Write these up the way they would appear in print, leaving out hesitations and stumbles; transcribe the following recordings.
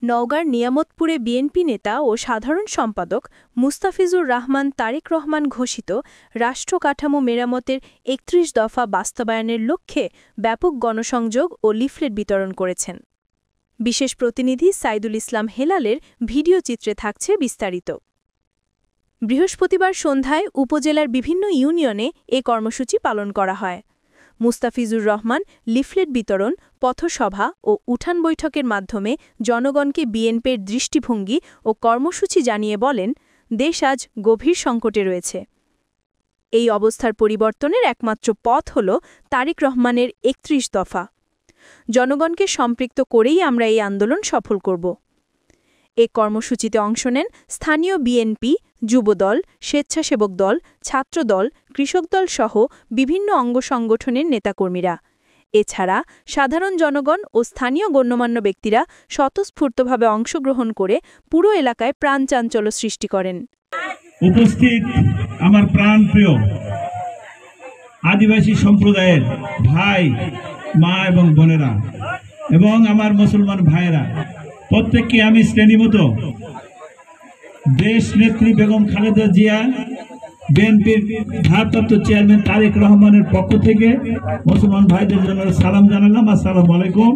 নওগাঁর নিয়ামতপুরে বিএনপি নেতা ও সাধারণ সম্পাদক মুস্তাফিজুর রহমান তারেক রহমান ঘোষিত রাষ্ট্র কাঠামো মেরামতের ৩১ দফা বাস্তবায়নের লক্ষ্যে ব্যাপক গণসংযোগ ও লিফলেট বিতরণ করেছেন। বিশেষ প্রতিনিধি সাইদুল ইসলাম হেলালের ভিডিও চিত্রে থাকছে বিস্তারিত। বৃহস্পতিবার সন্ধ্যায় উপজেলার বিভিন্ন ইউনিয়নে এ কর্মসূচি পালন করা হয়। মুস্তাফিজুর রহমান লিফলেট বিতরণ, পথসভা ও উঠান বৈঠকের মাধ্যমে জনগণকে বিএনপির দৃষ্টিভঙ্গি ও কর্মসূচি জানিয়ে বলেন, দেশ আজ গভীর সংকটে রয়েছে। এই অবস্থার পরিবর্তনের একমাত্র পথ হল তারেক রহমানের ৩১ দফা। জনগণকে সম্পৃক্ত করেই আমরা এই আন্দোলন সফল করব। এ কর্মসূচিতে অংশ নেন স্থানীয় বিএনপি, যুবদল, স্বেচ্ছাসেবক দল, ছাত্রদল, কৃষক দল সহ বিভিন্ন অঙ্গ সংগঠনের নেতাকর্মীরা। এছাড়া সাধারণ জনগণ ও স্থানীয় গণ্যমান্য ব্যক্তিরা স্বতঃস্ফূর্তভাবে অংশগ্রহণ করে পুরো এলাকায় প্রাণচাঞ্চল্য সৃষ্টি করেন। উপস্থিত আমার প্রাণপ্রিয় আদিবাসী সম্প্রদায়ের ভাই, মা এবং বোনেরা এবং আমার মুসলমান ভাইয়েরা, প্রত্যেককে আমি শ্রেণীমতো দেশ নেত্রী বেগম খালেদা জিয়া, বিএনপির ভারপ্রাপ্ত চেয়ারম্যান তারেক রহমানের পক্ষ থেকে মুসলমান ভাইদের জন্য সালাম জানালাম, আসসালামু আলাইকুম।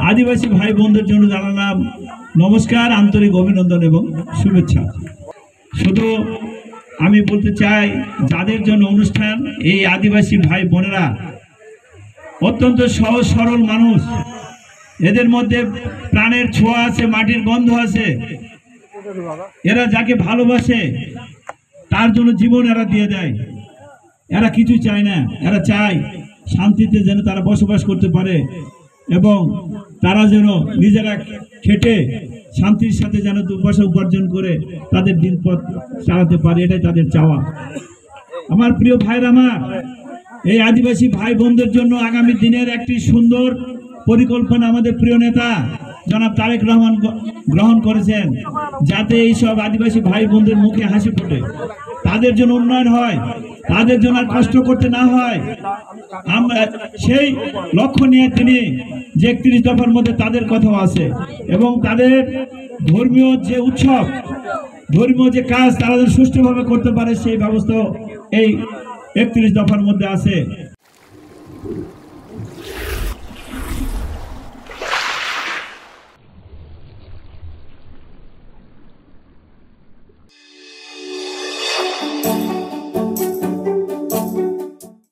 আদিবাসী ভাই বোনদের জন্য জানালাম নমস্কার, আন্তরিক অভিনন্দন এবং শুভেচ্ছা। শুধু আমি বলতে চাই, যাদের জন্য অনুষ্ঠান, এই আদিবাসী ভাই বোনেরা অত্যন্ত সহজ সরল মানুষ। এদের মধ্যে প্রাণের ছোঁয়া আছে, মাটির গন্ধ আছে। এরা যাকে ভালোবাসে তার জন্য জীবন এরা দিয়ে দেয়। এরা কিছু চায় না, এরা চায় শান্তিতে যেন তারা বসবাস করতে পারে এবং তারা যেন নিজেরা খেটে শান্তির সাথে যেন 2 পয়সা উপার্জন করে তাদের দিন পথ চালাতে পারে, এটাই তাদের চাওয়া। আমার প্রিয় ভাইরা, আমার এই আদিবাসী ভাই বোনদের জন্য আগামী দিনের একটি সুন্দর পরিকল্পনা আমাদের প্রিয় নেতা জনাব তারেক রহমান গ্রহণ করেছেন, যাতে এই সব আদিবাসী ভাই বোনদের মুখে হাসি ফোটে, তাদের জন্য উন্নয়ন হয়, তাদের জন্য আর কষ্ট করতে না হয়। আমরা সেই লক্ষ্য নিয়ে তিনি যে ৩১ দফার মধ্যে তাদের কথাও আছে এবং তাদের ধর্মীয় যে উৎসব, ধর্মীয় যে কাজ তারা যেন সুষ্ঠুভাবে করতে পারে সেই ব্যবস্থা এই ৩১ দফার মধ্যে আছে।